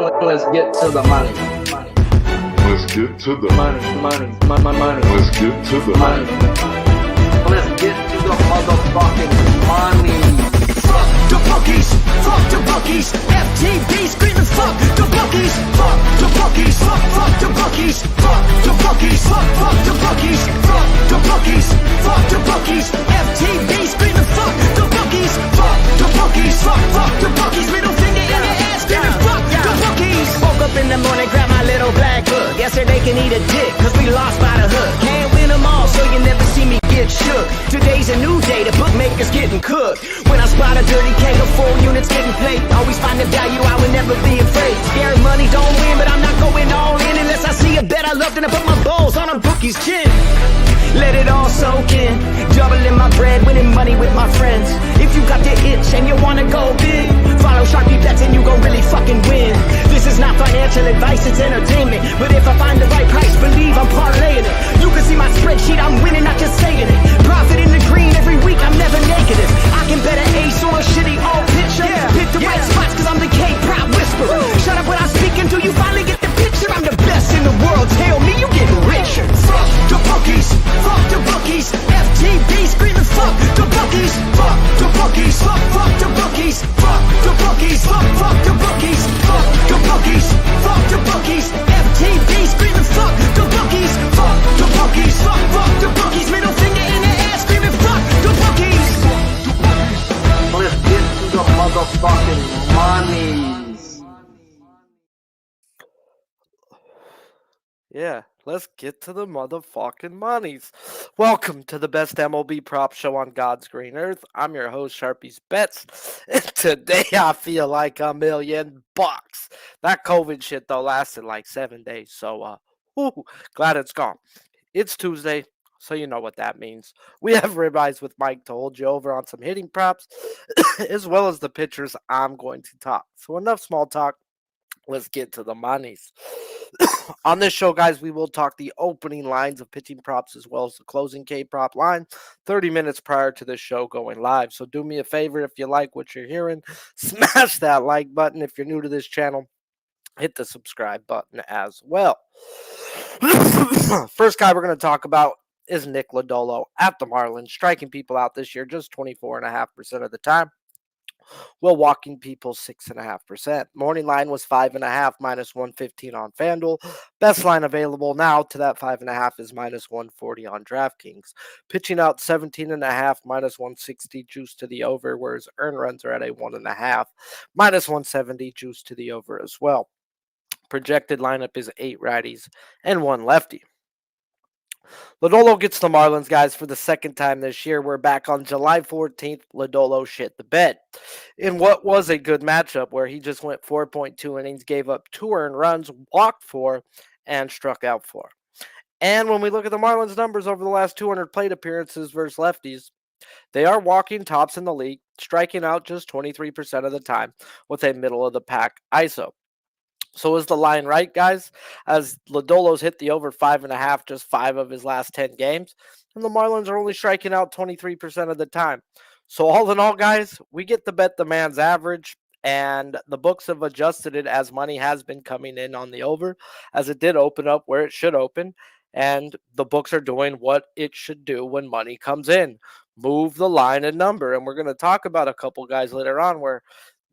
Let's get to the money. Let's get to the Money. Let's get to the Money. Let's get to the motherfucking money. Fuck the bookies, fuck the bookies. FTV screaming fuck the bookies, fuck the bookies, fuck the bookies, fuck the bookies, fuck the bookies, fuck the bookies, fuck the bookies. FTV screaming fuck the bookies, fuck the bookies, fuck the bookies. Middle finger in the air screaming fuck the bookies. Woke up in the morning, grab my little black book. Yesterday can eat a dick, cause we lost by the hook. Can't win them all, so you never see me get shook. Today's a new day, the bookmaker's getting cooked. When I spot a dirty keg of 4 units getting played, always find the value, I would never be afraid. Scary money don't win, but I'm not going all in unless I see a bet I love, then I put my balls on a bookie's chin. Let it all soak in, doubling my bread, winning money with my friends. If you got the itch and you wanna go big, follow Sharpie bets and you gon' really fucking win. This is not financial advice, it's entertainment. But if I find the right price, believe I'm parlaying it. You can see my spreadsheet, I'm winning, not just saying it. Profit in the green every week, I'm never negative. I can bet an ace or a shitty old picture. Pick the right spots cause I'm the K-Prop whisperer. Shut up when I speak until you finally get the picture. I'm the best in the world, tell me you getting richer. Fuck the bookies, fuck the bookies. FTV screaming fuck the bookies, fuck the bookies, fuck the bookies, fuck the bookies, fuck the bookies, fuck the bookies, fuck the bookies. FTV screaming fuck the bookies, fuck the bookies, fuck the bookies. Middle finger in the air screaming fuck the bookies. Let's get to the motherfucking monies. Yeah, let's get to the motherfucking monies. Welcome to the best MLB prop show on God's green earth. I'm your host, Sharpie's Bets, and today I feel like $1 million. That COVID shit, though, lasted like 7 days, so, glad it's gone. It's Tuesday, so you know what that means. We have Ribeyes with Mike to hold you over on some hitting props, as well as the pitchers I'm going to talk. So enough small talk. Let's get to the monies. On this show, guys, we will talk the opening lines of pitching props as well as the closing K-prop line 30 minutes prior to this show going live. So do me a favor, if you like what you're hearing, smash that like button. If you're new to this channel, hit the subscribe button as well. First guy we're going to talk about is Nick Lodolo at the Marlins, striking people out this year just 24.5% of the time. Well, walking people 6.5%. Morning line was 5.5 minus 115 on FanDuel. Best line available now to that 5.5 is minus 140 on DraftKings. Pitching out 17.5 minus 160 juice to the over, whereas earned runs are at a 1.5 minus 170 juice to the over as well. Projected lineup is 8 righties and 1 lefty. Lodolo gets the Marlins, guys, for the second time this year. We're back on July 14th. Lodolo shit the bed in what was a good matchup where he just went 4.2 innings, gave up 2 earned runs, walked 4, and struck out 4. And when we look at the Marlins' numbers over the last 200 plate appearances versus lefties, they are walking tops in the league, striking out just 23% of the time with a middle-of-the-pack ISO. So is the line right, guys? As Lodolo's hit the over 5.5 just 5 of his last 10 games, and the Marlins are only striking out 23% of the time. So all in all, guys, we get to bet the man's average, and the books have adjusted it as money has been coming in on the over, as it did open up where it should open, and the books are doing what it should do when money comes in. Move the line and number, and we're going to talk about a couple guys later on where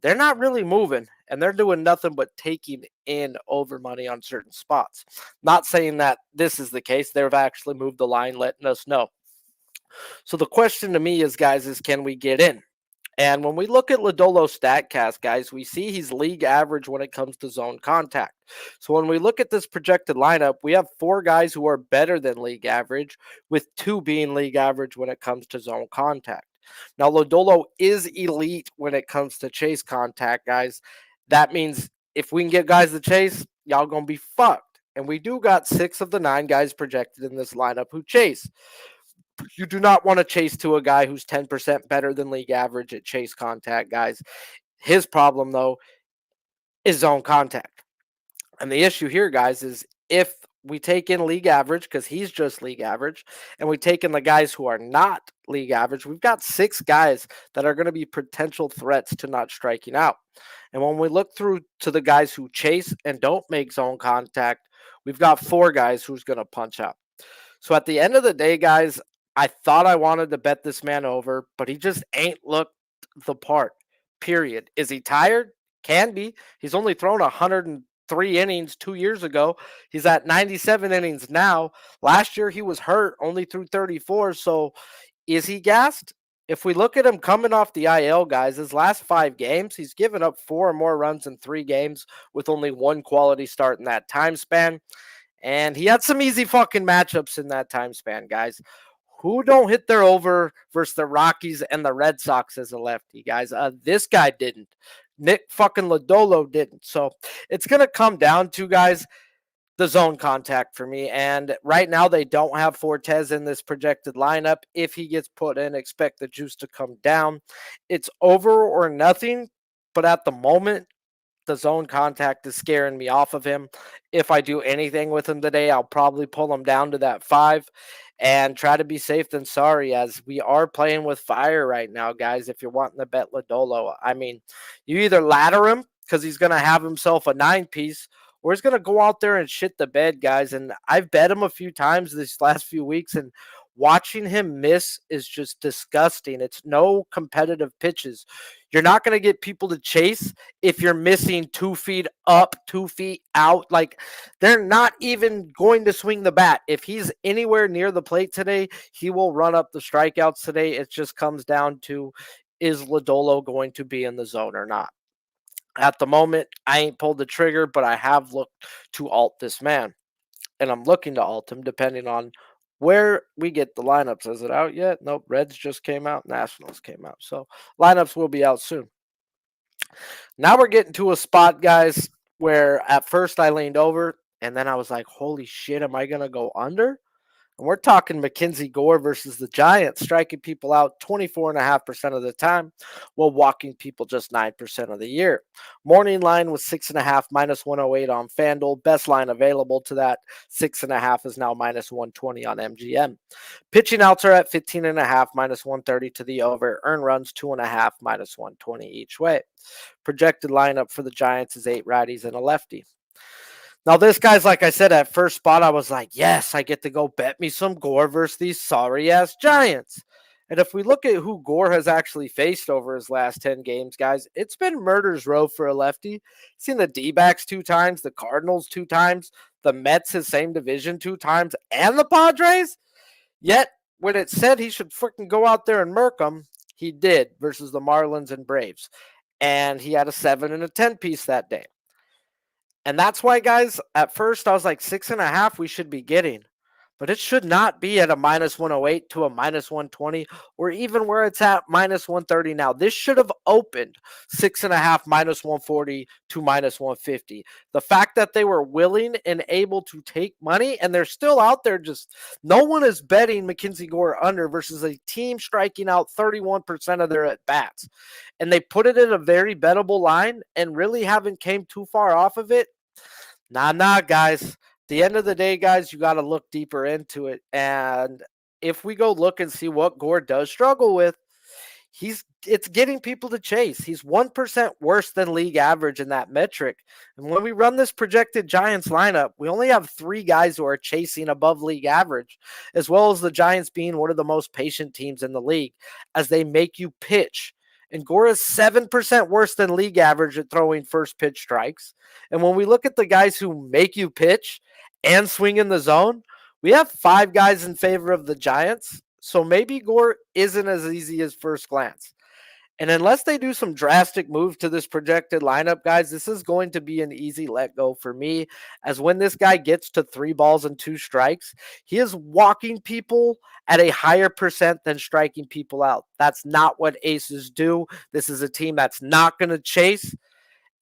they're not really moving, and they're doing nothing but taking in over money on certain spots. Not saying that this is the case. They've actually moved the line, letting us know. So the question to me is, guys, is can we get in? And when we look at Lodolo's StatCast, guys, we see he's league average when it comes to zone contact. So when we look at this projected lineup, we have 4 guys who are better than league average, with 2 being league average when it comes to zone contact. Now, Lodolo is elite when it comes to chase contact, guys. That means if we can get guys to chase, y'all going to be fucked. And we do got 6 of the 9 guys projected in this lineup who chase. You do not want to chase to a guy who's 10% better than league average at chase contact, guys. His problem, though, is zone contact. And the issue here, guys, is if we take in league average because he's just league average, and we take in the guys who are not league average, we've got 6 guys that are going to be potential threats to not striking out. And when we look through to the guys who chase and don't make zone contact, we've got 4 guys who's going to punch out. So at the end of the day, guys, I thought I wanted to bet this man over, but he just ain't looked the part. Period. Is he tired? Can be. He's only thrown 103 innings 2 years ago. He's at 97 innings now. Last year he was hurt, only threw 34. So is he gassed? If we look at him coming off the IL, guys, his last 5 games, he's given up 4 or more runs in 3 games with only 1 quality start in that time span. And he had some easy fucking matchups in that time span, guys. Who don't hit their over versus the Rockies and the Red Sox as a lefty, guys? This guy didn't. Nick fucking Lodolo didn't. So it's going to come down to, guys, the zone contact for me. And right now they don't have Fortes in this projected lineup. If he gets put in, expect the juice to come down. It's over or nothing. But at the moment, the zone contact is scaring me off of him. If I do anything with him today, I'll probably pull him down to that 5 and try to be safe than sorry, as we are playing with fire right now, guys. If you're wanting to bet Lodolo, I mean, you either ladder him because he's going to have himself a 9-piece, or he's going to go out there and shit the bed, guys. And I've bet him a few times these last few weeks, and watching him miss is just disgusting. It's no competitive pitches. You're not going to get people to chase if you're missing 2 feet up, 2 feet out. Like, they're not even going to swing the bat. If he's anywhere near the plate today, he will run up the strikeouts today. It just comes down to, is Lodolo going to be in the zone or not? At the moment, I ain't pulled the trigger, but I have looked to alt this man. And I'm looking to alt him depending on where we get the lineups. Is it out yet? Nope. Reds just came out. Nationals came out. So lineups will be out soon. Now we're getting to a spot, guys, where at first I leaned over and then I was like, holy shit, am I going to go under? And we're talking Mackenzie Gore versus the Giants, striking people out 24.5% of the time, while walking people just 9% of the year. Morning line was 6.5, minus 108 on FanDuel. Best line available to that, 6.5 is now minus 120 on MGM. Pitching outs are at 15.5, minus 130 to the over. Earn runs 2.5, minus 120 each way. Projected lineup for the Giants is 8 righties and a lefty. Now, this guy's, like I said, at first spot, I was like, yes, I get to go bet me some Gore versus these sorry-ass Giants. And if we look at who Gore has actually faced over his last 10 games, guys, it's been murder's row for a lefty. Seen the D-backs 2 times, the Cardinals 2 times, the Mets, his same division 2 times, and the Padres. Yet, when it said he should freaking go out there and murk them, he did versus the Marlins and Braves. And he had a 7 and a 10-piece that day. And that's why, guys, at first I was like 6.5 we should be getting. But it should not be at a minus 108 to a minus 120, or even where it's at minus 130 now. This should have opened 6.5 minus 140 to minus 150. The fact that they were willing and able to take money, and they're still out there, just no one is betting Mackenzie Gore under versus a team striking out 31% of their at-bats. And they put it in a very bettable line and really haven't came too far off of it. Nah, guys. The end of the day, guys, you got to look deeper into it. And if we go look and see what Gore does struggle with, it's getting people to chase. He's 1% worse than league average in that metric. And when we run this projected Giants lineup, we only have 3 guys who are chasing above league average, as well as the Giants being one of the most patient teams in the league, as they make you pitch. And Gore is 7% worse than league average at throwing first pitch strikes. And when we look at the guys who make you pitch and swing in the zone, we have 5 guys in favor of the Giants. So maybe Gore isn't as easy as first glance. And unless they do some drastic move to this projected lineup, guys, this is going to be an easy let go for me, as when this guy gets to 3 balls and 2 strikes, he is walking people at a higher percent than striking people out. That's not what aces do. This is a team that's not going to chase.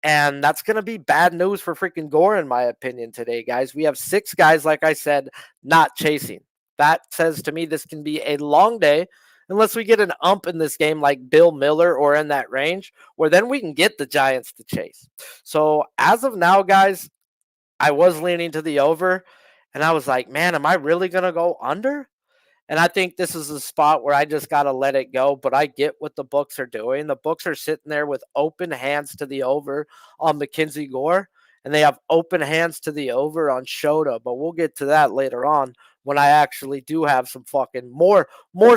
And that's going to be bad news for freaking Gore, in my opinion, today, guys. We have 6 guys, like I said, not chasing. That says to me this can be a long day, unless we get an ump in this game like Bill Miller or in that range, where then we can get the Giants to chase. So as of now, guys, I was leaning to the over. And I was like, man, am I really going to go under? And I think this is a spot where I just got to let it go. But I get what the books are doing. The books are sitting there with open hands to the over on Mackenzie Gore, and they have open hands to the over on Shota. But we'll get to that later on when I actually do have some fucking more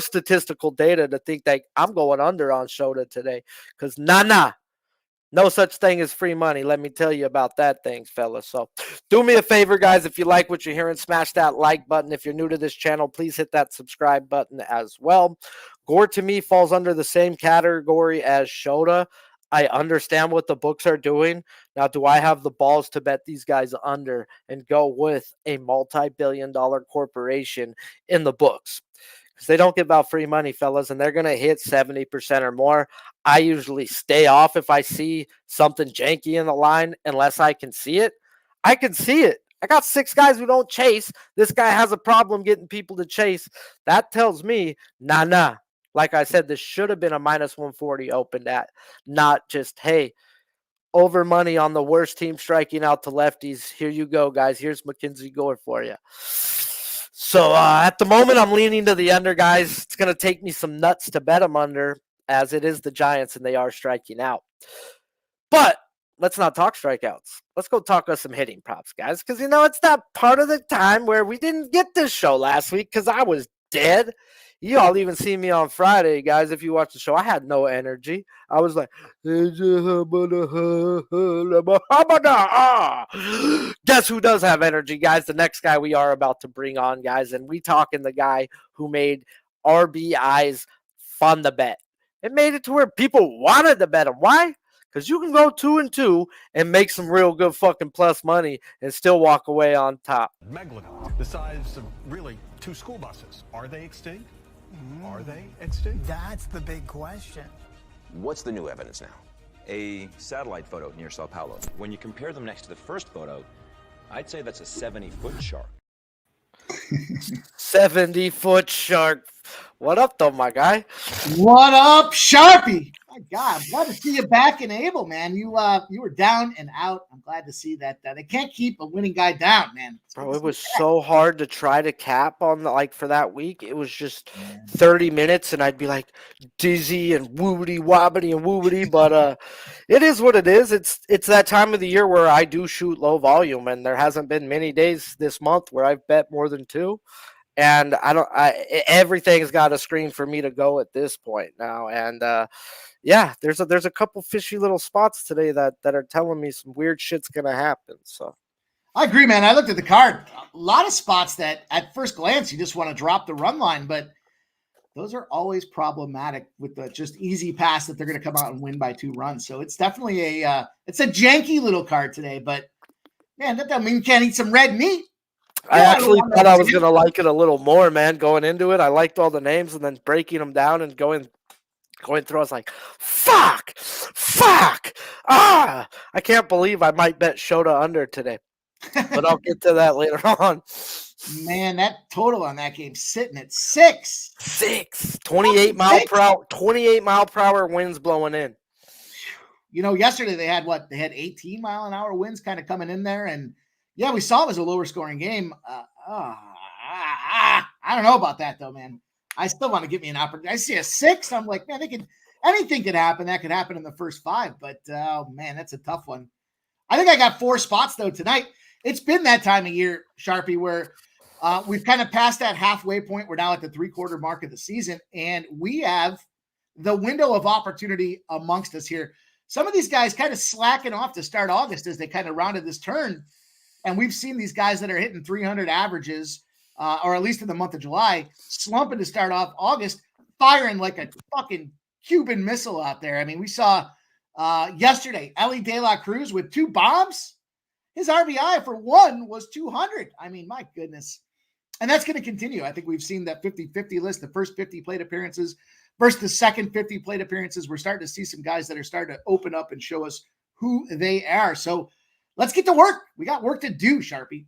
statistical data to think that I'm going under on Shota today. Because no such thing as free money. Let me tell you about that thing, fellas. So do me a favor, guys. If you like what you're hearing, smash that like button. If you're new to this channel, please hit that subscribe button as well. Gore, to me, falls under the same category as Shota. I understand what the books are doing. Now, do I have the balls to bet these guys under and go with a multi-billion-dollar corporation in the books? Because they don't give out free money, fellas, and they're going to hit 70% or more. I usually stay off if I see something janky in the line unless I can see it. I can see it. I got 6 guys who don't chase. This guy has a problem getting people to chase. That tells me, nah. Like I said, this should have been a minus 140 opened at, not just, hey, over money on the worst team striking out to lefties. Here you go, guys. Here's Mackenzie Gore for you. So at the moment, I'm leaning to the under, guys. It's going to take me some nuts to bet them under, as it is the Giants and they are striking out. But let's not talk strikeouts. Let's go talk us some hitting props, guys, because, it's that part of the time where we didn't get this show last week because I was dead. You all even see me on Friday, guys. If you watch the show, I had no energy. I was like, guess who does have energy, guys? The next guy we are about to bring on, guys. And we talking the guy who made RBIs fun to bet. It made it to where people wanted to bet him. Why? Because you can go 2-2 and make some real good fucking plus money and still walk away on top. Megalodon, the size of really 2 school buses. Are they extinct? Are they extinct? That's the big question. What's the new evidence now? A satellite photo near Sao Paulo. When you compare them next to the first photo, I'd say that's a 70-foot shark. 70-foot shark. What up, though, my guy? What up, Sharpie? My God, I'm glad to see you back and able, man. You were down and out. I'm glad to see that. They can't keep a winning guy down, man. Bro, it was so hard to try to cap on for that week. It was just 30 minutes, and I'd be like dizzy and woobity wobbity and woobity. But it is what it is. It's that time of the year where I do shoot low volume, and there hasn't been many days this month where I've bet more than 2. And everything's got a screen for me to go at this point now. And yeah, there's a couple fishy little spots today that are telling me some weird shit's gonna happen. So I agree, man. I looked at the card. A lot of spots that at first glance you just want to drop the run line, but those are always problematic with the just easy pass that they're going to come out and win by 2 runs. So it's definitely it's a janky little card today. But man, that doesn't mean you can't eat some red meat. I actually thought I was going to like it a little more, man, going into it. I liked all the names, and then breaking them down and going through, I was like, fuck, I can't believe I might bet Shota under today. But I'll get to that later on. Man, that total on that game sitting at 6. 28 mile per hour winds blowing in. Yesterday they had 18 mile an hour winds kind of coming in there, and yeah, we saw it as a lower scoring game. I don't know about that though, man. I still want to give me an opportunity. I see a 6. I'm like, man, anything could happen. That could happen in the first 5, but oh man, that's a tough one. I think I got 4 spots though tonight. It's been that time of year, Sharpie, where we've kind of passed that halfway point. We're now at the 3/4 mark of the season, and we have the window of opportunity amongst us here. Some of these guys kind of slacking off to start August as they kind of rounded this turn. And we've seen these guys that are hitting 300 averages, or at least in the month of July, slumping to start off August, firing like a fucking Cuban missile out there. I mean, we saw yesterday, Ellie De La Cruz with 2 bombs. His RBI for 1 was 200. I mean, my goodness. And that's going to continue. I think we've seen that 50-50 list, the first 50 plate appearances versus the second 50 plate appearances. We're starting to see some guys that are starting to open up and show us who they are. So let's get to work. We got work to do, Sharpie.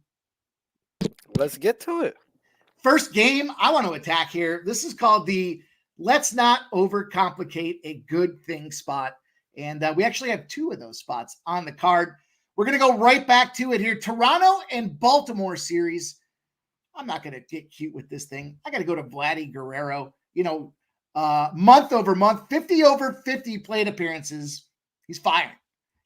Let's get to it. First game I want to attack here. This is called the let's not overcomplicate a good thing spot. And we actually have 2 of those spots on the card. We're going to go right back to it here. Toronto and Baltimore series. I'm not going to get cute with this thing. I got to go to Vladdy Guerrero. Month over month, 50 over 50 plate appearances. He's firing.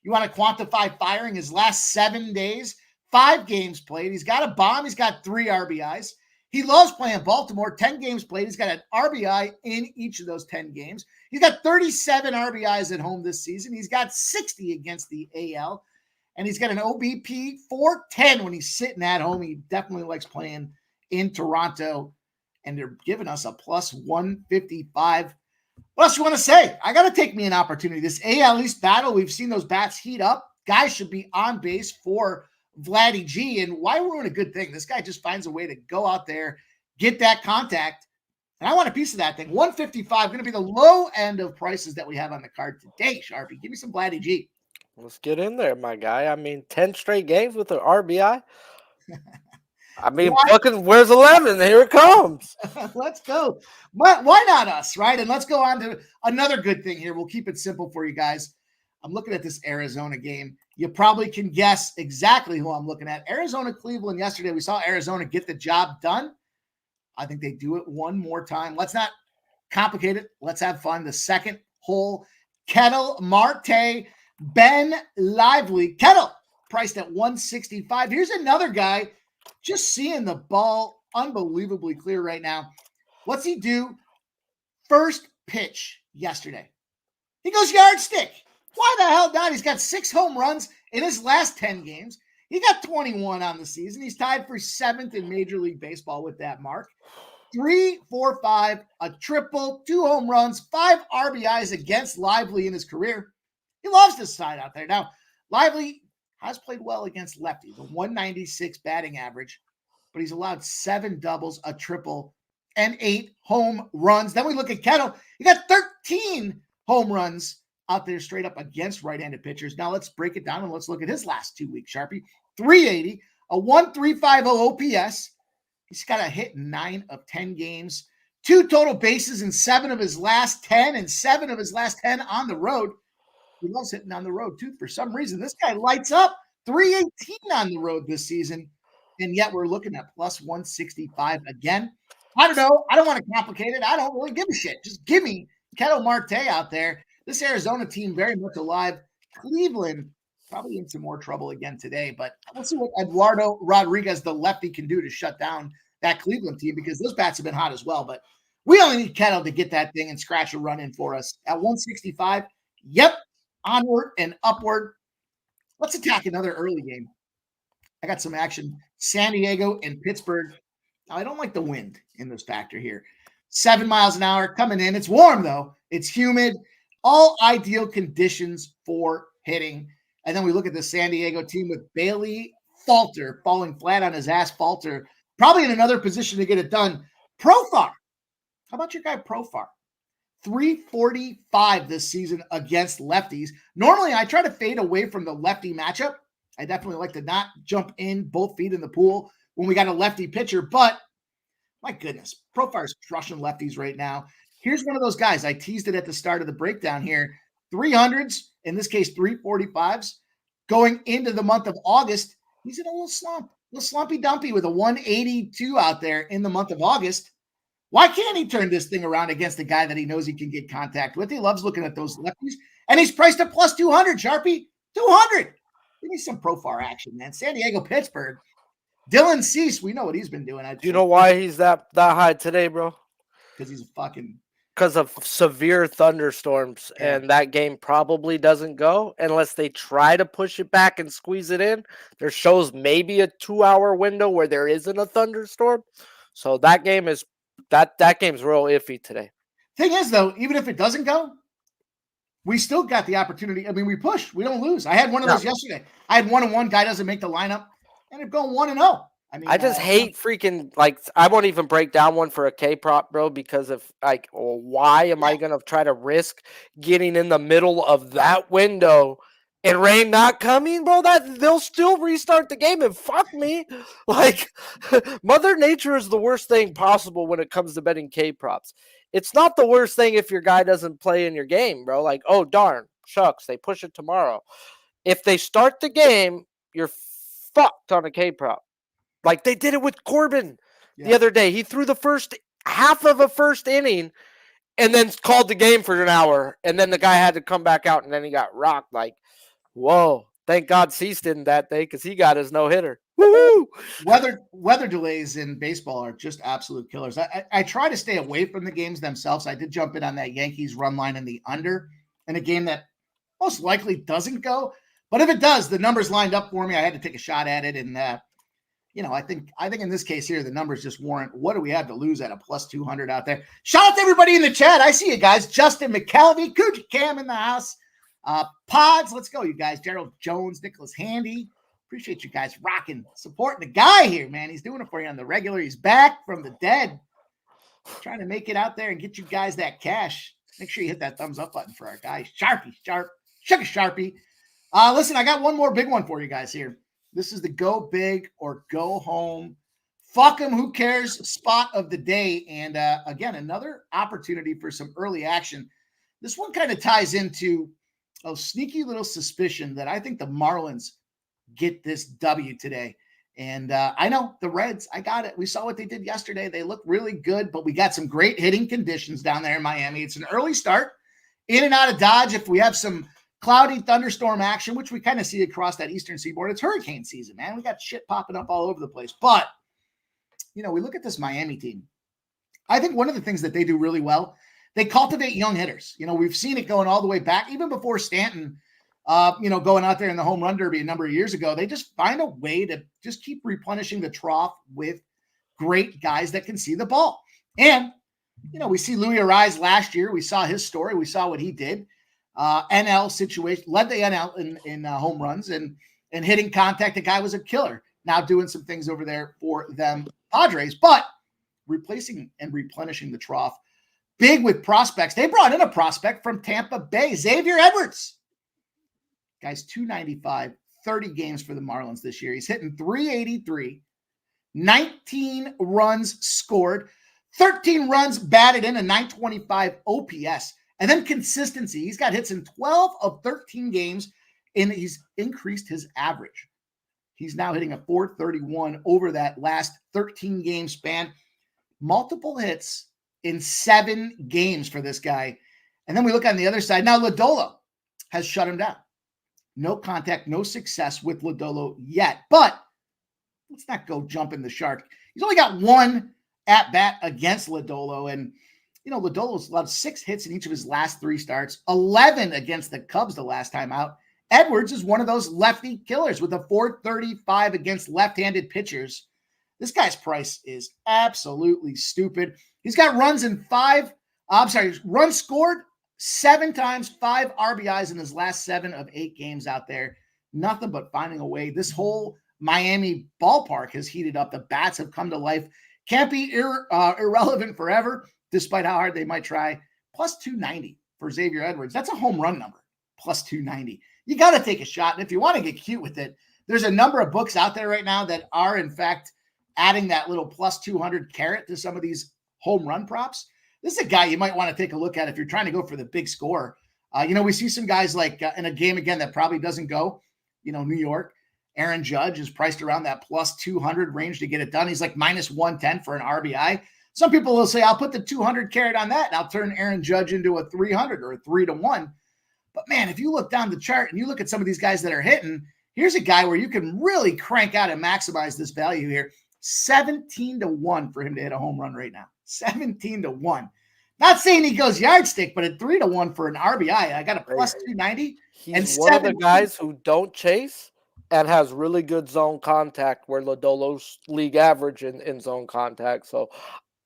You want to quantify firing his last 7 days? 5 games played. He's got a bomb. He's got 3 RBIs. He loves playing Baltimore. 10 games played. He's got an RBI in each of those 10 games. He's got 37 RBIs at home this season. He's got 60 against the AL. And he's got an OBP 410 when he's sitting at home. He definitely likes playing in Toronto. And they're giving us a plus 155. What else you want to say? I got to take me an opportunity. This AL East battle, we've seen those bats heat up. Guys should be on base for Vladdy G. And why ruin a good thing? This guy just finds a way to go out there, get that contact. And I want a piece of that thing. 155, going to be the low end of prices that we have on the card today, Sharpie. Give me some Vladdy G. Let's get in there, my guy. I mean, 10 straight games with an RBI. I mean, fucking, where's 11? Here it comes. Let's go. Why not us, right? And let's go on to another good thing here. We'll keep it simple for you guys. I'm looking at this Arizona game. You probably can guess exactly who I'm looking at. Arizona, Cleveland yesterday. We saw Arizona get the job done. I think they do it one more time. Let's not complicate it. Let's have fun. The second hole, Kettle Marte, Ben Lively. Kettle priced at 165. Here's another guy just seeing the ball unbelievably clear right now. What's he do? First pitch yesterday. He goes yardstick. Why the hell not? He's got 6 home runs in his last 10 games. He got 21 on the season. He's tied for 7th in Major League Baseball with that mark. 3, 4, 5, a triple, 2 home runs, 5 RBIs against Lively in his career. He loves this side out there. Now, Lively has played well against lefties, a 196 batting average, but he's allowed 7 doubles, a triple, and 8 home runs. Then we look at Kettle. He got 13 home runs out there straight up against right-handed pitchers. Now let's break it down and let's look at his last 2 weeks, Sharpie. 380, a 1.350 OPS. He's got a hit in 9 of 10 games, 2 total bases in 7 of his last 10, and 7 of his last 10 on the road. He loves hitting on the road, too. For some reason, this guy lights up. 318 on the road this season, and yet we're looking at plus 165 again. I don't know. I don't want to complicate it. I don't really give a shit. Just give me Kettle Marte out there. This Arizona team very much alive. Cleveland probably in some more trouble again today, but let's see what Eduardo Rodriguez, the lefty, can do to shut down that Cleveland team because those bats have been hot as well. But we only need Kettle to get that thing and scratch a run in for us. At 165, yep, onward and upward. Let's attack another early game. I got some action. San Diego and Pittsburgh. Now, I don't like the wind in this factor here. 7 miles an hour coming in. It's warm, though. It's humid. All ideal conditions for hitting. And then we look at the San Diego team with Bailey Falter falling flat on his ass. Falter probably in another position to get it done. Profar. How about your guy Profar? 345 this season against lefties. Normally, I try to fade away from the lefty matchup. I definitely like to not jump in both feet in the pool when we got a lefty pitcher. But my goodness, Profar's crushing lefties right now. Here's one of those guys. I teased it at the start of the breakdown here. 300s, in this case, 345s. Going into the month of August, he's in a little slump, a little slumpy dumpy with a 182 out there in the month of August. Why can't he turn this thing around against a guy that he knows he can get contact with? He loves looking at those lefties. And he's priced at plus 200, Sharpie. 200. Give me some Profar action, man. San Diego, Pittsburgh. Dylan Cease, we know what he's been doing. Do you know why he's that high today, bro? Because he's fucking... Because of severe thunderstorms, and that game probably doesn't go unless they try to push it back and squeeze it in. There shows maybe a 2-hour window where there isn't a thunderstorm. So that game is that game's real iffy today. Thing is, though, even if it doesn't go, we still got the opportunity. I mean, we push. We don't lose. I had one of those yesterday. I had 1-1. Guy doesn't make the lineup. And it going 1-0. I mean, I just hate freaking, like, I won't even break down one for a K prop, bro, because of, like, why am I going to try to risk getting in the middle of that window and rain not coming, bro? That they'll still restart the game and fuck me. Like, Mother Nature is the worst thing possible when it comes to betting K props. It's not the worst thing if your guy doesn't play in your game, bro. Like, oh, darn, shucks, they push it tomorrow. If they start the game, you're fucked on a K prop. Like they did it with Corbin. the other day. He threw the first half of a first inning and then called the game for an hour. And then the guy had to come back out and then he got rocked. Like, whoa. Thank God Cease didn't that day because he got his no-hitter. Woo-hoo! Weather delays in baseball are just absolute killers. I try to stay away from the games themselves. I did jump in on that Yankees run line in the under in a game that most likely doesn't go. But if it does, the numbers lined up for me. I had to take a shot at it. And, I think in this case here, the numbers just warrant what do we have to lose at a plus 200 out there. Shout out to everybody in the chat. I see you guys. Justin McKelvey, Coochie Cam in the house. Pods, let's go, you guys. Gerald Jones, Nicholas Handy. Appreciate you guys rocking, supporting the guy here, man. He's doing it for you on the regular. He's back from the dead. Trying to make it out there and get you guys that cash. Make sure you hit that thumbs up button for our guy. Sharpie. Listen, I got one more big one for you guys here. This is the go big or go home. Fuck them, who cares spot of the day. And again, another opportunity for some early action. This one kind of ties into a sneaky little suspicion that I think the Marlins get this W today. And I know the Reds, I got it. We saw what they did yesterday. They look really good, but we got some great hitting conditions down there in Miami. It's an early start, in and out of Dodge. If we have some cloudy thunderstorm action, which we kind of see across that eastern seaboard, it's hurricane season, man. We got shit popping up all over the place. But, we look at this Miami team. I think one of the things that they do really well, they cultivate young hitters. We've seen it going all the way back, even before Stanton, going out there in the home run derby a number of years ago. They just find a way to just keep replenishing the trough with great guys that can see the ball. And, we see Louis Arise last year. We saw his story. We saw what he did. NL situation, led the NL in home runs and hitting contact. The guy was a killer. Now doing some things over there for them Padres, but replacing and replenishing the trough. Big with prospects. They brought in a prospect from Tampa Bay, Xavier Edwards. Guy's 295, 30 games for the Marlins this year. He's hitting 383, 19 runs scored, 13 runs batted in, a 925 OPS. And then consistency. He's got hits in 12 of 13 games, and he's increased his average. He's now hitting a 431 over that last 13-game span. Multiple hits in 7 games for this guy. And then we look on the other side. Now, Lodolo has shut him down. No contact, no success with Lodolo yet. But let's not go jumping the shark. He's only got one at-bat against Lodolo, and Lodolo's allowed 6 hits in each of his last 3 starts, 11 against the Cubs the last time out. Edwards is one of those lefty killers with a 435 against left-handed pitchers. This guy's price is absolutely stupid. He's got runs scored 7 times, 5 RBIs in his last 7 of 8 games out there. Nothing but finding a way. This whole Miami ballpark has heated up. The bats have come to life. Can't be irrelevant forever, despite how hard they might try. Plus 290 for Xavier Edwards. That's a home run number. Plus 290. You got to take a shot. And if you want to get cute with it, there's a number of books out there right now that are, in fact, adding that little plus 200 carrot to some of these home run props. This is a guy you might want to take a look at if you're trying to go for the big score. We see some guys like in a game, again, that probably doesn't go, New York. Aaron Judge is priced around that plus 200 range to get it done. He's like minus 110 for an RBI. Some people will say, I'll put the 200 carrot on that, and I'll turn Aaron Judge into a 300 or a 3-1. But, man, if you look down the chart and you look at some of these guys that are hitting, here's a guy where you can really crank out and maximize this value here. 17-1 for him to hit a home run right now. 17-1. Not saying he goes yardstick, but at 3-1 for an RBI, I got a plus 290. He's one of the guys who don't chase and has really good zone contact, where Lodolo's league average in zone contact. So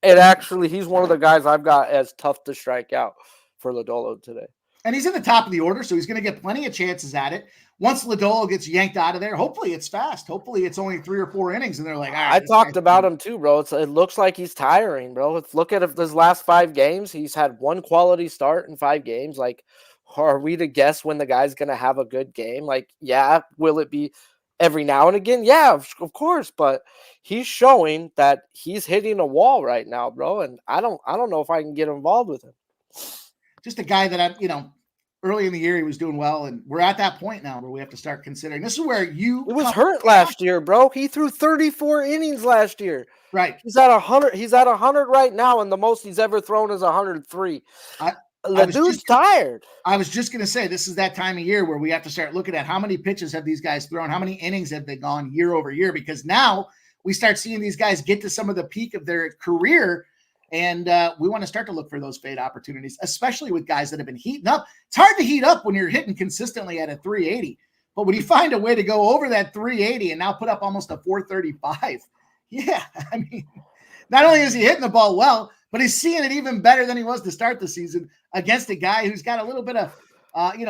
he's one of the guys I've got as tough to strike out for Lodolo today. And he's in the top of the order, so he's going to get plenty of chances at it. Once Lodolo gets yanked out of there, hopefully it's fast. Hopefully it's only 3 or 4 innings, and they're like, all right. I talked about him too, bro. It looks like he's tiring, bro. Let's look at his last 5 games. He's had 1 quality start in 5 games. Like, are we to guess when the guy's going to have a good game? Like, yeah, will it be every now and again? Yeah, of course. But he's showing that he's hitting a wall right now, bro. And I don't know if I can get involved with him. Just a guy that early in the year he was doing well, and we're at that point now where we have to start considering. This is where you He was hurt last year, bro. He threw 34 innings last year. right. He's at 100. He's at 100 right now, and the most he's ever thrown is 103. The dude's tired. I was just going to say, this is that time of year where we have to start looking at how many pitches have these guys thrown, how many innings have they gone year over year, because now we start seeing these guys get to some of the peak of their career, and we want to start to look for those fade opportunities, especially with guys that have been heating up. It's hard to heat up when you're hitting consistently at a 380, but when you find a way to go over that 380 and now put up almost a 435, yeah, I mean, not only is he hitting the ball well, but he's seeing it even better than he was to start the season against a guy who's got a little bit of,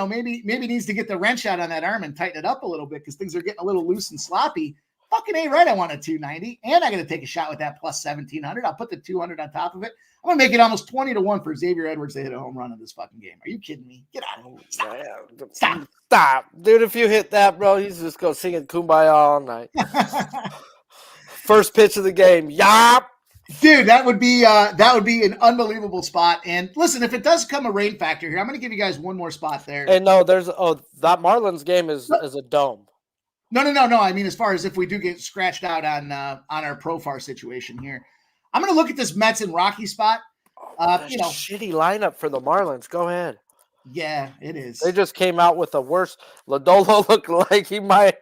maybe needs to get the wrench out on that arm and tighten it up a little bit because things are getting a little loose and sloppy. Fucking ain't right. I want a 290, and I got to take a shot with that plus 1,700. I'll put the 200 on top of it. I'm gonna make it almost 20-1 for Xavier Edwards to hit a home run in this fucking game. Are you kidding me? Get out of here! Stop, dude. If you hit that, bro, he's just gonna sing it Kumbaya all night. First pitch of the game, yop. Dude, that would be an unbelievable spot. And listen, if it does come a rain factor here, I'm going to give you guys one more spot there. And no, that Marlins game is a dome. No. I mean, as far as if we do get scratched out on our Profar situation here, I'm going to look at this Mets and Rocky spot. Shitty lineup for the Marlins. Go ahead. Yeah, it is. They just came out with the worst. Lodolo looked like he might.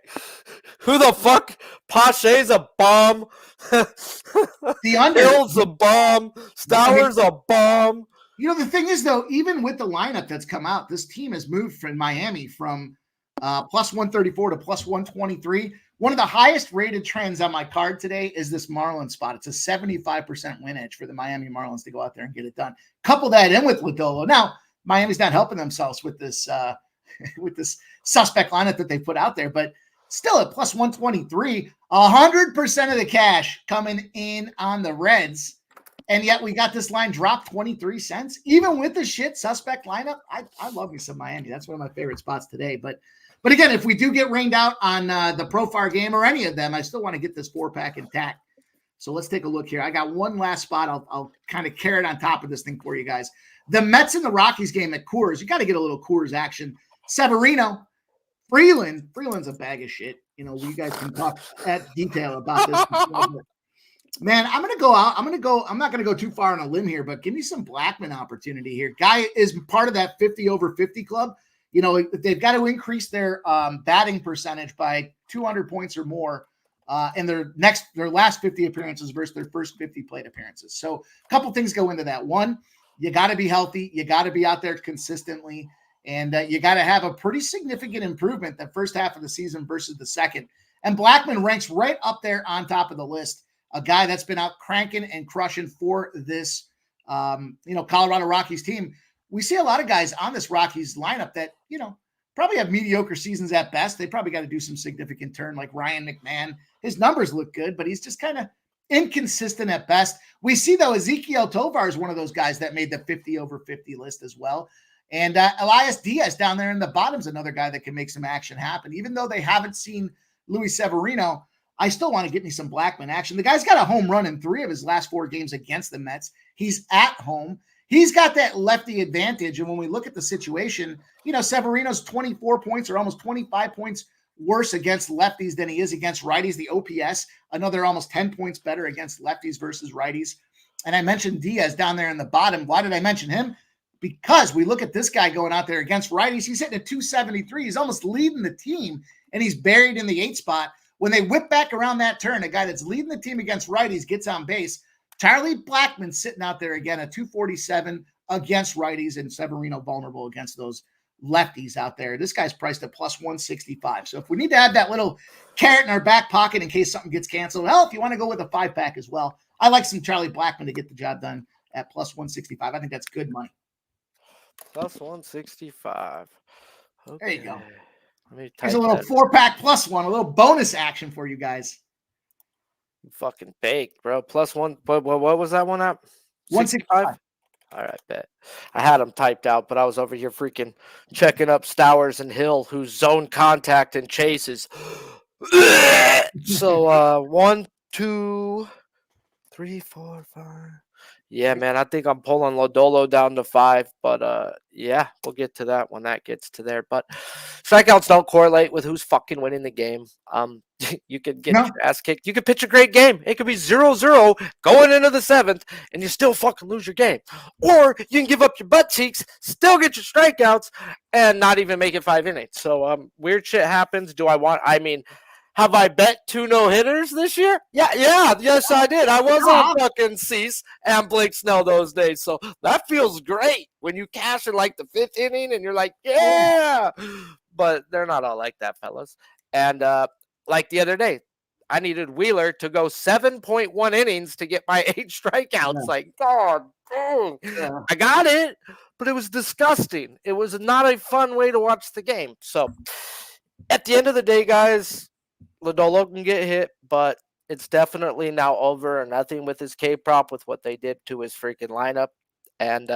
Who the fuck? Pache's a bomb. The under. Hill's a bomb. Stowers a bomb. You know, the thing is, though, even with the lineup that's come out, this team has moved from Miami from plus 134 to plus 123. One of the highest rated trends on my card today is this Marlins spot. It's a 75% win edge for the Miami Marlins to go out there and get it done. Couple that in with Lodolo. Now, Miami's not helping themselves with this suspect lineup that they put out there, but still at plus 123, 100% of the cash coming in on the Reds. And yet we got this line dropped 23 cents, even with the shit suspect lineup. I love me some Miami. That's one of my favorite spots today. But again, if we do get rained out on the Profar game or any of them, I still want to get this 4-pack intact. So let's take a look here. I got one last spot. I'll kind of carry it on top of this thing for you guys. The Mets and the Rockies game at Coors. You got to get a little Coors action. Severino, Freeland's a bag of shit. You know, you guys can talk at detail about this. Man, I'm going to go out. I'm not going to go too far on a limb here, but give me some Blackman opportunity here. Guy is part of that 50 over 50 club. You know, they've got to increase their batting percentage by 200 points or more in their last 50 appearances versus their first 50 plate appearances. So a couple things go into that. One, you got to be healthy. You got to be out there consistently. And you got to have a pretty significant improvement the first half of the season versus the second. And Blackman ranks right up there on top of the list. A guy that's been out cranking and crushing for this, Colorado Rockies team. We see a lot of guys on this Rockies lineup that, probably have mediocre seasons at best. They probably got to do some significant turn, like Ryan McMahon. His numbers look good, but he's just kind of inconsistent at best. We see, though, Ezekiel Tovar is one of those guys that made the 50 over 50 list as well. And Elias Diaz down there in the bottom is another guy that can make some action happen. Even though they haven't seen Luis Severino, I still want to get me some Blackman action. The guy's got a home run in 3 of his last 4 games against the Mets. He's at home. He's got that lefty advantage. And when we look at the situation, Severino's 24 points or almost 25 points worse against lefties than he is against righties. The OPS, another almost 10 points better against lefties versus righties. And I mentioned Diaz down there in the bottom. Why did I mention him? Because we look at this guy going out there against righties. He's hitting a 273. He's almost leading the team, and he's buried in the 8 spot. When they whip back around that turn, a guy that's leading the team against righties gets on base. Charlie Blackman sitting out there again at 247 against righties, and Severino vulnerable against those lefties out there. This guy's priced at plus 165. So if we need to have that little carrot in our back pocket in case something gets canceled, well, if you want to go with a 5-pack as well, I like some Charlie Blackman to get the job done at plus 165. I think that's good money. Plus 165. Okay. There you go. There's a little 4-pack plus one, a little bonus action for you guys. Fucking baked, bro. Plus one. What was that one at? 165. All right, bet. I had them typed out, but I was over here freaking checking up Stowers and Hill, whose zone contact and chases. So 1, 2, 3, 4, 5. Yeah, man, I think I'm pulling Lodolo down to 5, but yeah, we'll get to that when that gets to there. But strikeouts don't correlate with who's fucking winning the game. You could get No. your ass kicked. You could pitch a great game. It could be 0-0 going into the 7th, and you still fucking lose your game. Or you can give up your butt cheeks, still get your strikeouts, and not even make it 5 innings. So weird shit happens. I mean, have I bet 2 no-hitters this year? Yes, I did. I was on fucking Cease and Blake Snell those days, so that feels great when you cash in like the 5th inning and you're like, yeah. But they're not all like that, fellas. And like the other day, I needed Wheeler to go 7.1 innings to get my 8 strikeouts. Yeah. Like, God, Yeah. I got it, but it was disgusting. It was not a fun way to watch the game. So at the end of the day, guys, Lodolo can get hit, but it's definitely now over. Nothing with his K prop with what they did to his freaking lineup. And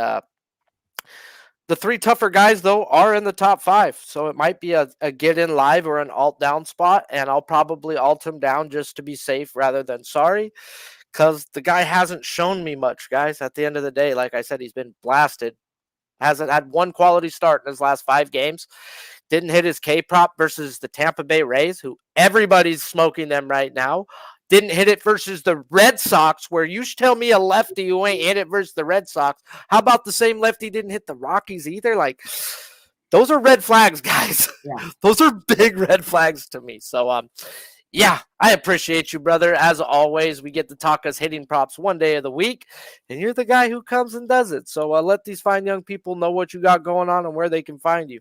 the 3 tougher guys, though, are in the top 5. So it might be a get in live or an alt down spot. And I'll probably alt him down just to be safe rather than sorry. Because the guy hasn't shown me much, guys. At the end of the day, like I said, he's been blasted. Hasn't had one quality start in his last 5 games. Didn't hit his K prop versus the Tampa Bay Rays, who everybody's smoking them right now. Didn't hit it versus the Red Sox, where you should tell me a lefty who ain't hit it versus the Red Sox. How about the same lefty didn't hit the Rockies either? Like, those are red flags, guys. Yeah. Those are big red flags to me. So, yeah, I appreciate you, brother. As always, we get to talk us hitting props one day of the week, and you're the guy who comes and does it. So let these fine young people know what you got going on and where they can find you.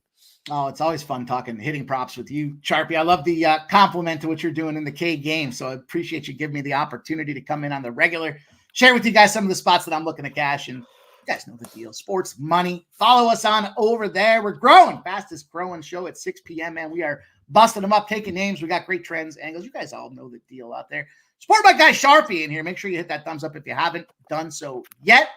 Oh, it's always fun talking hitting props with you, Sharpie. I love the compliment to what you're doing in the K game. So I appreciate you giving me the opportunity to come in on the regular, share with you guys some of the spots that I'm looking to cash. And you guys know the deal. Sports money. Follow us on over there. We're growing. Fastest growing show at 6 p.m. Man, we are busting them up, taking names. We got great trends, angles. You guys all know the deal out there. Support my guy Sharpie in here. Make sure you hit that thumbs up if you haven't done so yet.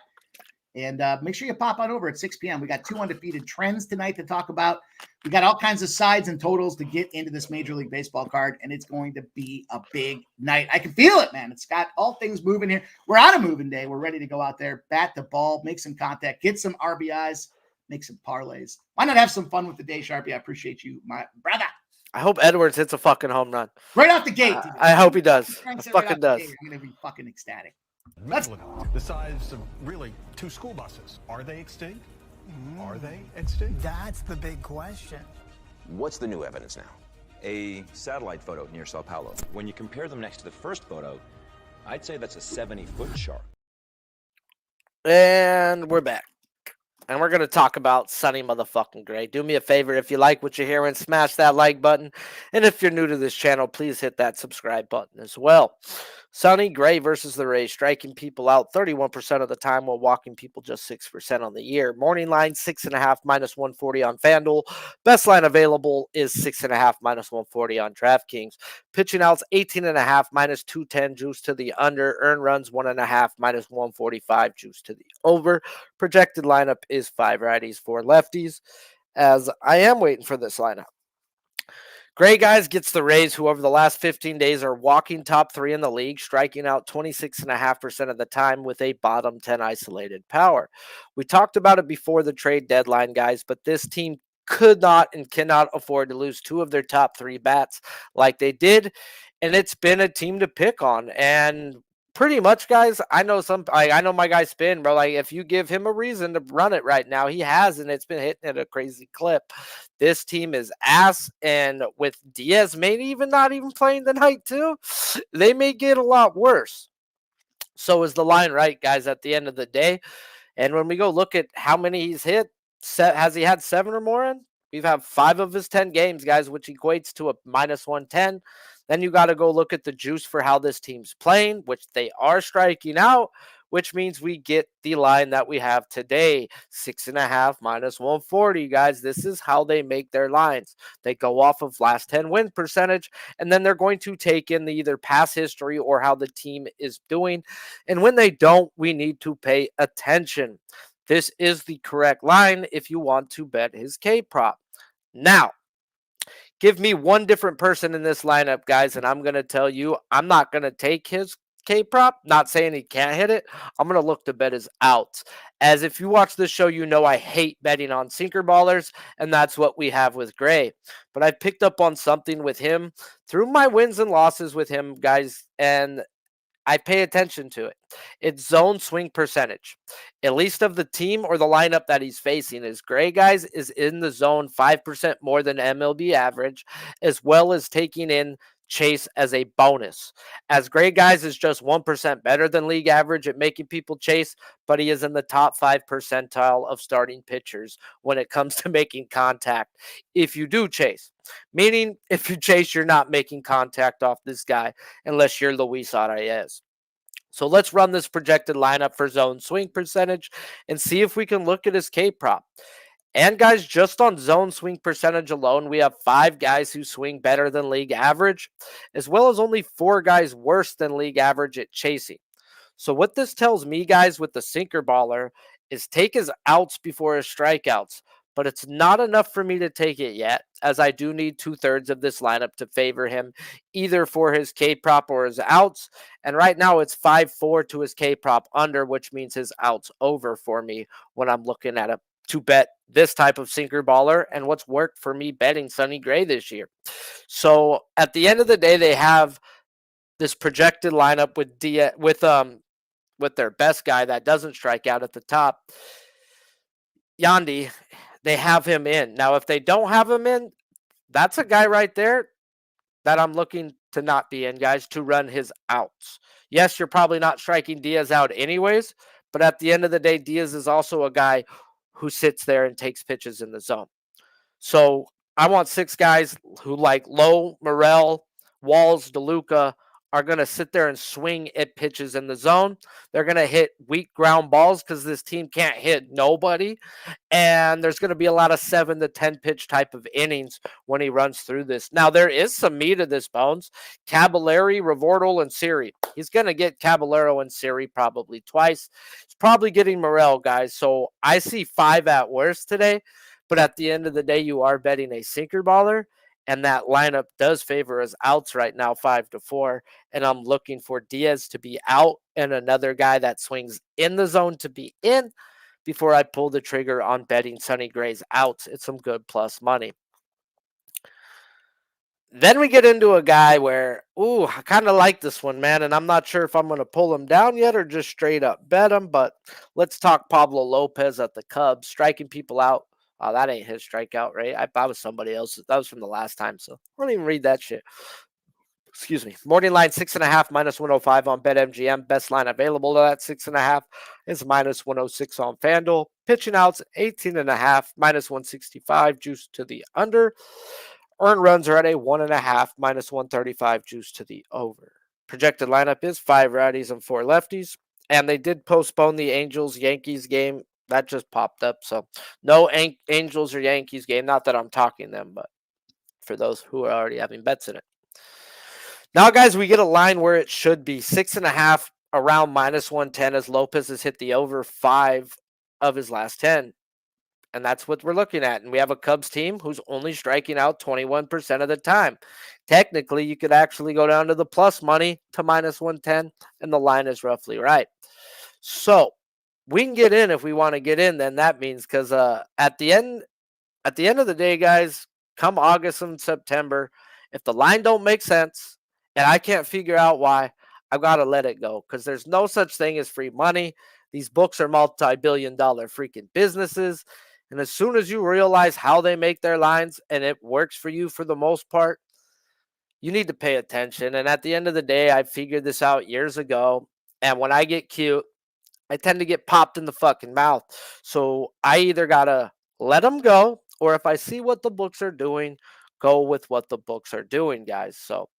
And make sure you pop on over at 6 p.m. We got 2 undefeated trends tonight to talk about. We got all kinds of sides and totals to get into this Major League Baseball card, and it's going to be a big night. I can feel it, man. It's got all things moving here. We're on a moving day. We're ready to go out there, bat the ball, make some contact, get some RBIs, make some parlays. Why not have some fun with the day, Sharpie? I appreciate you, my brother. I hope Edwards hits a fucking home run. Right off the gate. I hope he does. I fucking does. I'm going to be fucking ecstatic. The size of really 2 school buses. Are they extinct? Are they extinct? That's the big question. What's the new evidence now? A satellite photo near Sao Paulo. When you compare them next to the first photo, I'd say that's a 70-foot shark. And we're back. And we're going to talk about Sonny motherfucking Gray. Do me a favor, if you like what you're hearing, smash that like button. And if you're new to this channel, please hit that subscribe button as well. Sonny Gray versus the Rays, striking people out 31% of the time while walking people just 6% on the year. Morning line, 6.5 minus 140 on FanDuel. Best line available is 6.5 minus 140 on DraftKings. Pitching outs, 18.5 minus 210 juice to the under. Earn runs, 1.5 minus 145 juice to the over. Projected lineup is 5 righties, 4 lefties, as I am waiting for this lineup. Gray, guys, gets the Rays, who over the last 15 days are walking top 3 in the league, striking out 26.5% of the time with a bottom 10 isolated power. We talked about it before the trade deadline, guys, but this team could not and cannot afford to lose 2 of their top 3 bats like they did, and it's been a team to pick on. And pretty much, guys, I know my guy Spin, bro. Like, if you give him a reason to run it right now, he has, and it's been hitting at a crazy clip. This team is ass, and with Diaz maybe even not even playing tonight too, they may get a lot worse. So is the line right, guys, at the end of the day. And when we go look at how many he's hit, has he had 7 or more in? We've had 5 of his 10 games, guys, which equates to a minus 110. Then you got to go look at the juice for how this team's playing, which they are striking out, which means we get the line that we have today, 6.5 minus 140, guys. This is how they make their lines. They go off of last 10 win percentage, and then they're going to take in the either past history or how the team is doing. And when they don't, we need to pay attention. This is the correct line if you want to bet his K prop. Now, give me one different person in this lineup, guys, and I'm going to tell you I'm not going to take his K prop. Not saying he can't hit it. I'm going to look to bet his outs. As if you watch this show, you know I hate betting on sinker ballers, and that's what we have with Gray. But I picked up on something with him through my wins and losses with him, guys, and I pay attention to it. It's zone swing percentage. At least of the team or the lineup that he's facing is Gray, guys, is in the zone 5% more than MLB average, as well as taking in chase as a bonus. As Gray, guys, is just 1% better than league average at making people chase, but he is in the top 5 percentile of starting pitchers when it comes to making contact if you do chase. Meaning, if you chase, you're not making contact off this guy unless you're Luis Arias. So let's run this projected lineup for zone swing percentage and see if we can look at his K prop. And guys, just on zone swing percentage alone, we have 5 guys who swing better than league average, as well as only 4 guys worse than league average at chasing. So what this tells me, guys, with the sinker baller is take his outs before his strikeouts. But it's not enough for me to take it yet, as I do need 2/3 of this lineup to favor him, either for his K prop or his outs. And right now it's 5-4 to his K prop under, which means his outs over for me when I'm looking at a to bet this type of sinker baller and what's worked for me betting Sonny Gray this year. So at the end of the day, they have this projected lineup with their best guy that doesn't strike out at the top, Yandy. They have him in. Now, if they don't have him in, that's a guy right there that I'm looking to not be in, guys, to run his outs. Yes, you're probably not striking Diaz out anyways, but at the end of the day, Diaz is also a guy who sits there and takes pitches in the zone. So I want 6 guys who, like Lowe, Morel, Walls, DeLuca, are going to sit there and swing at pitches in the zone. They're going to hit weak ground balls because this team can't hit nobody. And there's going to be a lot of 7 to 10 pitch type of innings when he runs through this. Now, there is some meat of this, Bones. Caballero, Revordal, and Siri. He's going to get Caballero and Siri probably twice. He's probably getting Morel, guys. So I see 5 at worst today. But at the end of the day, you are betting a sinker baller. And that lineup does favor his outs right now, 5-4. And I'm looking for Diaz to be out and another guy that swings in the zone to be in before I pull the trigger on betting Sonny Gray's outs. It's some good plus money. Then we get into a guy where, I kind of like this one, man. And I'm not sure if I'm going to pull him down yet or just straight up bet him. But let's talk Pablo Lopez at the Cubs, striking people out. Oh, that ain't his strikeout rate. That was somebody else's. That was from the last time, so I don't even read that shit. Excuse me. Morning line 6.5 minus 105 on BetMGM. Best line available to that 6.5 is minus 106 on FanDuel. Pitching outs 18.5 minus 165 juice to the under. Earned runs are at a 1.5 minus 135 juice to the over. Projected lineup is 5 righties and 4 lefties, and they did postpone the Angels-Yankees game. That just popped up. So no Angels or Yankees game. Not that I'm talking them, but for those who are already having bets in it. Now, guys, we get a line where it should be 6.5 around minus 110 as Lopez has hit the over 5 of his last 10. And that's what we're looking at. And we have a Cubs team who's only striking out 21% of the time. Technically, you could actually go down to the plus money to minus 110, and the line is roughly right. So we can get in if we want to get in. Then that means because at the end of the day, guys, come August and September, if the line don't make sense and I can't figure out why, I've got to let it go because there's no such thing as free money. These books are multi-billion-dollar freaking businesses. And as soon as you realize how they make their lines and it works for you for the most part, you need to pay attention. And at the end of the day, I figured this out years ago. And when I get cute, I tend to get popped in the fucking mouth. So I either got to let them go, or if I see what the books are doing, go with what the books are doing, guys. So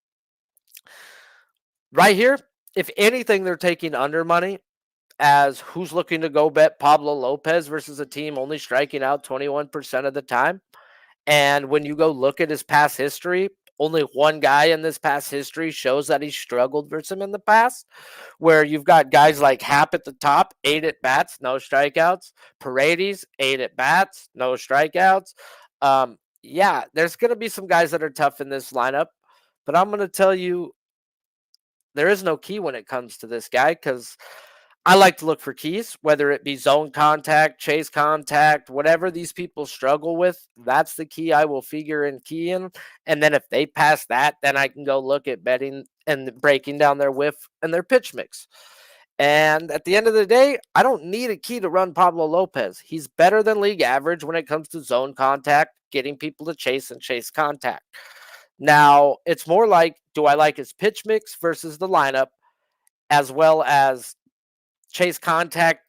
right here, if anything, they're taking under money as who's looking to go bet Pablo Lopez versus a team only striking out 21% of the time. And when you go look at his past history, only one guy in this past history shows that he struggled versus him in the past, where you've got guys like Happ at the top, 8 at bats, no strikeouts. Paredes, 8 at bats, no strikeouts. There's going to be some guys that are tough in this lineup, but I'm going to tell you there is no key when it comes to this guy because I like to look for keys, whether it be zone contact, chase contact, whatever these people struggle with. That's the key I will figure and key in. And then if they pass that, then I can go look at betting and breaking down their whiff and their pitch mix. And at the end of the day, I don't need a key to run Pablo Lopez. He's better than league average when it comes to zone contact, getting people to chase and chase contact. Now, it's more like, do I like his pitch mix versus the lineup, as well as chase contact?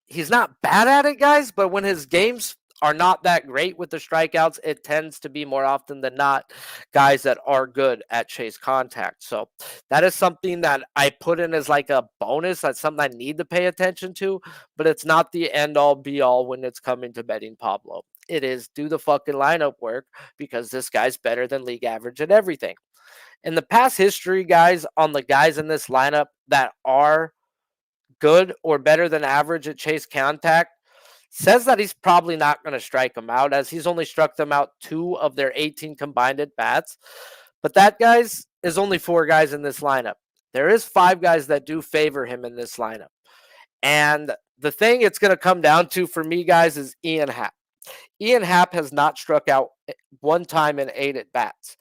He's not bad at it, guys, but when his games are not that great with the strikeouts, it tends to be more often than not guys that are good at chase contact. So that is something that I put in as like a bonus. That's something I need to pay attention to, but it's not the end all be all when it's coming to betting Pablo. It is do the fucking lineup work because this guy's better than league average at everything. In the past history, guys, on the guys in this lineup that are good or better than average at chase contact, says that he's probably not going to strike them out, as he's only struck them out 2 of their 18 combined at bats. But that, guys, is only 4 guys in this lineup. There is 5 guys that do favor him in this lineup. And the thing it's going to come down to for me, guys, is Ian Happ. Ian Happ has not struck out 1 time in 8 at bats.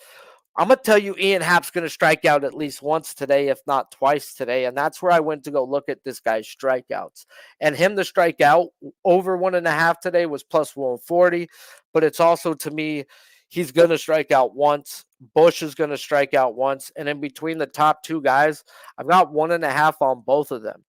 I'm going to tell you Ian Happ's going to strike out at least once today, if not twice today. And that's where I went to go look at this guy's strikeouts. And him to strike out over 1.5 today was plus 140. But it's also, to me, he's going to strike out once. Bush is going to strike out once. And in between the top 2 guys, I've got 1.5 on both of them.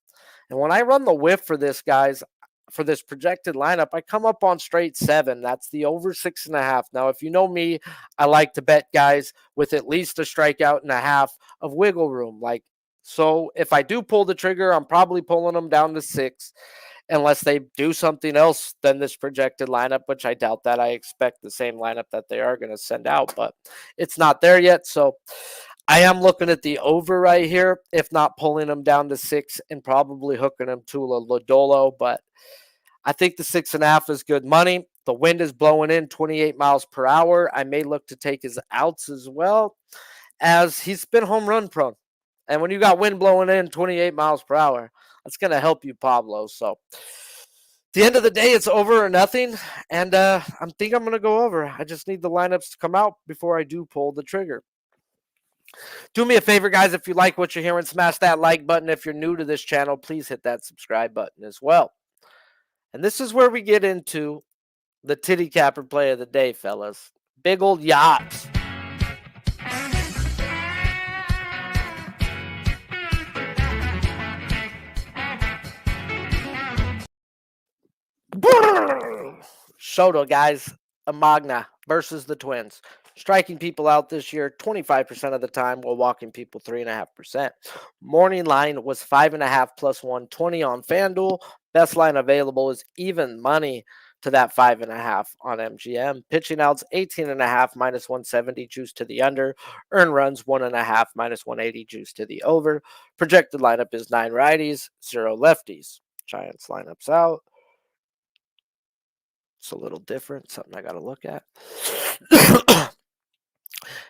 And when I run the whiff for this, guys, for this projected lineup, I come up on straight 7. That's the over 6.5. Now, if you know me, I like to bet guys with at least a strikeout and a half of wiggle room. Like, so if I do pull the trigger, I'm probably pulling them down to 6, unless they do something else than this projected lineup, which I doubt that. I expect the same lineup that they are going to send out, but it's not there yet. So I am looking at the over right here, if not pulling them down to 6 and probably hooking them to a Lodolo, but I think the 6.5 is good money. The wind is blowing in 28 miles per hour. I may look to take his outs as well, as he's been home run prone. And when you got wind blowing in 28 miles per hour, that's going to help you, Pablo. So at the end of the day, it's over or nothing. And I think I'm going to go over. I just need the lineups to come out before I do pull the trigger. Do me a favor, guys. If you like what you're hearing, smash that like button. If you're new to this channel, please hit that subscribe button as well. And this is where we get into the titty capper play of the day, fellas. Big old yachts. Soto, guys. Amagna versus the Twins. Striking people out this year 25% of the time while walking people 3.5%. Morning line was 5.5 plus 120 on FanDuel. Best line available is even money to that 5.5 on MGM. Pitching outs 18.5 minus 170 juice to the under. Earned runs 1.5 minus 180 juice to the over. Projected lineup is 9 righties, 0 lefties. Giants lineups out. It's a little different, something I got to look at.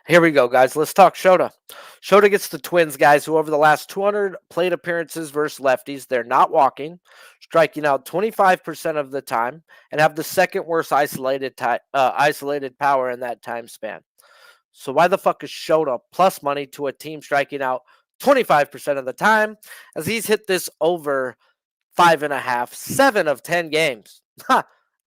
Here we go, guys. Let's talk Shota. Shota gets the Twins, guys, who over the last 200 plate appearances versus lefties, they're not walking, striking out 25% of the time, and have the second worst isolated power in that time span. So why the fuck is Shota plus money to a team striking out 25% of the time, as he's hit this over 5.5, 7 of 10 games?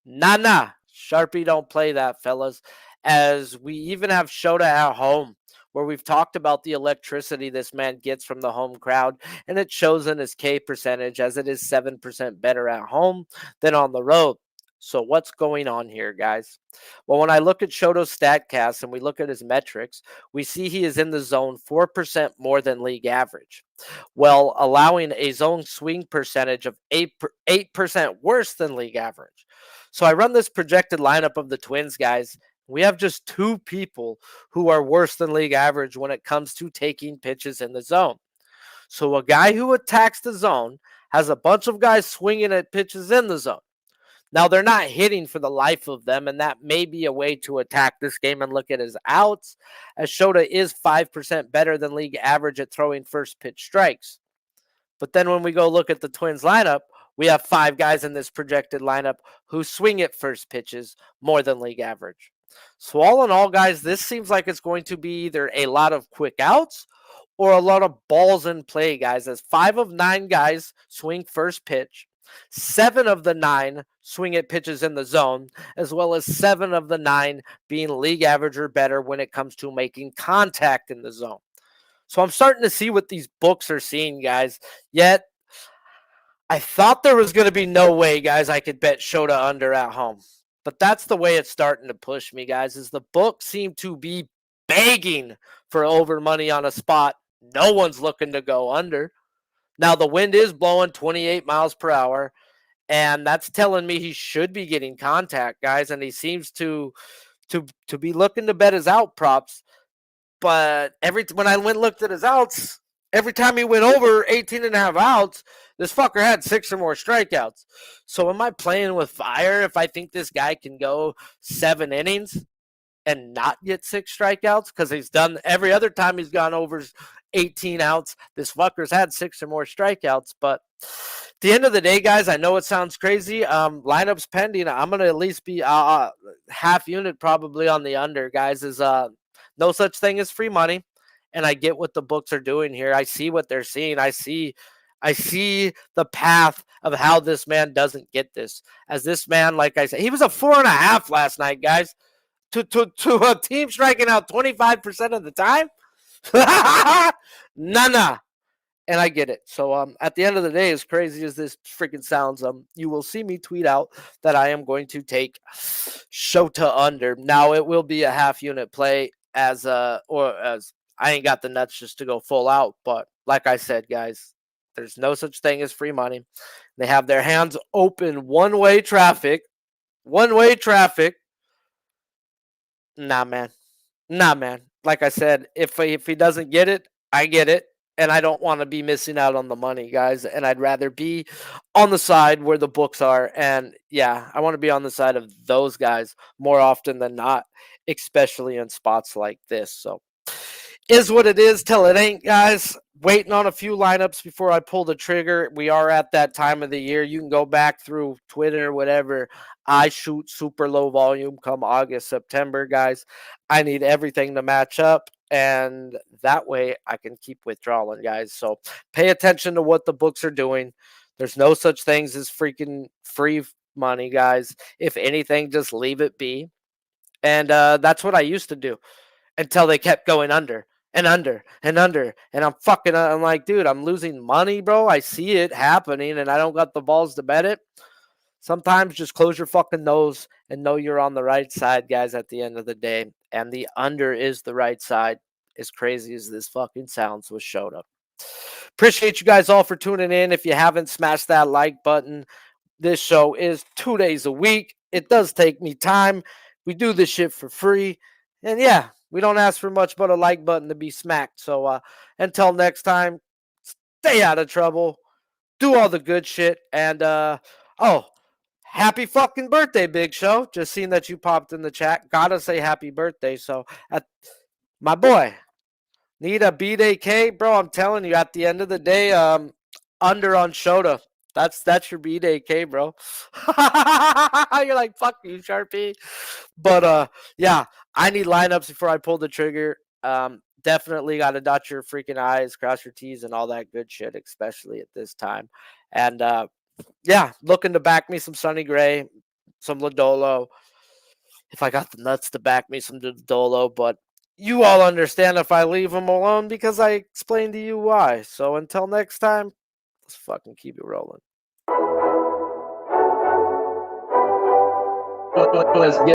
Nah. Sharpie don't play that, fellas. As we even have Shota at home, where we've talked about the electricity this man gets from the home crowd, and it shows in his K percentage, as it is 7% better at home than on the road. So what's going on here, guys? Well, when I look at Shoto's StatCast and we look at his metrics, we see he is in the zone 4% more than league average, well, allowing a zone swing percentage of 8% worse than league average. So I run this projected lineup of the Twins, guys. We have just 2 people who are worse than league average when it comes to taking pitches in the zone. So a guy who attacks the zone has a bunch of guys swinging at pitches in the zone. Now, they're not hitting for the life of them, and that may be a way to attack this game and look at his outs, as Shota is 5% better than league average at throwing first pitch strikes. But then when we go look at the Twins lineup, we have 5 guys in this projected lineup who swing at first pitches more than league average. So all in all, guys, this seems like it's going to be either a lot of quick outs or a lot of balls in play, guys, as 5 of 9 guys swing first pitch. 7 of the 9 swing at pitches in the zone, as well as 7 of the 9 being league average or better when it comes to making contact in the zone. So I'm starting to see what these books are seeing, guys. Yet, I thought there was going to be no way, guys, I could bet Shota under at home. But that's the way it's starting to push me, guys, is the books seem to be begging for over money on a spot. No one's looking to go under. Now, the wind is blowing 28 miles per hour, and that's telling me he should be getting contact, guys, and he seems to be looking to bet his out props. But when I went and looked at his outs, every time he went over 18.5 outs, this fucker had 6 or more strikeouts. So am I playing with fire if I think this guy can go 7 innings and not get 6 strikeouts? Because he's done every other time he's gone over 18 outs, this fucker's had 6 or more strikeouts. But at the end of the day, guys, I know it sounds crazy. Lineups pending. I'm going to at least be half unit probably on the under, guys. Is no such thing as free money. And I get what the books are doing here. I see what they're seeing. I see the path of how this man doesn't get this. As this man, like I said, he was a 4.5 last night, guys. To a team striking out 25% of the time? Nah. And I get it. So at the end of the day, as crazy as this freaking sounds, you will see me tweet out that I am going to take Shota under. Now it will be a half unit play as I ain't got the nuts just to go full out. But like I said, guys, there's no such thing as free money. They have their hands open one-way traffic. One-way traffic. Nah, man. Like I said, if he doesn't get it, I get it. And I don't want to be missing out on the money, guys. And I'd rather be on the side where the books are. And yeah, I want to be on the side of those guys more often than not, especially in spots like this. So is what it is till it ain't, guys. Waiting on a few lineups before I pull the trigger. We are at that time of the year. You can go back through Twitter or whatever. I shoot super low volume come August, September, guys. I need everything to match up, and that way I can keep withdrawing, guys. So pay attention to what the books are doing. There's no such things as freaking free money, guys. If anything, just leave it be. And that's what I used to do until they kept going under and under and under. And I'm like, dude, I'm losing money, bro. I see it happening, and I don't got the balls to bet it. Sometimes just close your fucking nose and know you're on the right side, guys, at the end of the day. And the under is the right side, as crazy as this fucking sounds with Shota. Appreciate you guys all for tuning in. If you haven't smashed that like button, this show is 2 days a week. It does take me time. We do this shit for free. And yeah, we don't ask for much but a like button to be smacked. So until next time, stay out of trouble. Do all the good shit. And, happy fucking birthday, Big Show. Just seen that you popped in the chat. Gotta say happy birthday. So, my boy, need a B-Day K? Bro, I'm telling you, at the end of the day, under on Shota. That's your B-Day K, bro. You're like, fuck you, Sharpie. But, yeah, I need lineups before I pull the trigger. Definitely got to dot your freaking I's, cross your T's, and all that good shit, especially at this time. And, yeah, looking to back me some Sonny Gray, some Lodolo. If I got the nuts to back me some Lodolo, but you all understand if I leave him alone because I explained to you why. So until next time, let's fucking keep it rolling. Let's get